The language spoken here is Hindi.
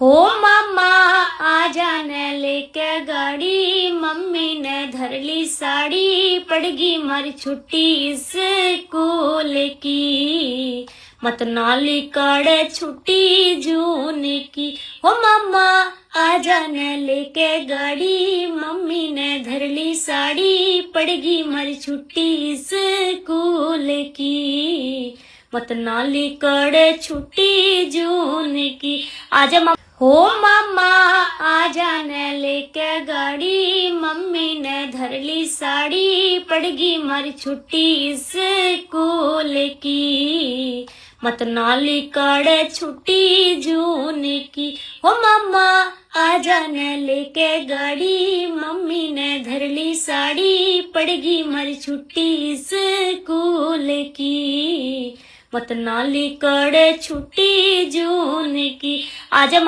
हो मामा आ जाने लेके गाड़ी, मम्मी ने धर ली साड़ी, पड़गी मारी छुट्टी स्कूल की, मत नाली काड़े छुट्टी जून की। हो मामा आ जाने लेके गाड़ी, मम्मी ने धर ली साड़ी, पड़गी मारी छुट्टी स्कूल की, मत नाली काड़े छुट्टी जून की। आजा मामा हो मामा आ जाने लेके गाड़ी, मम्मी ने धर ली साड़ी, पड़गी मारी छुट्टी स्कूल की, मत नाली काड़े छुट्टी जून की। हो मामा आ जाने लेके गाड़ी, मम्मी ने धर ली साड़ी, पड़गी मारी छुट्टी स्कूल की, मत नाली काड़े छुट्टी जून की। आजा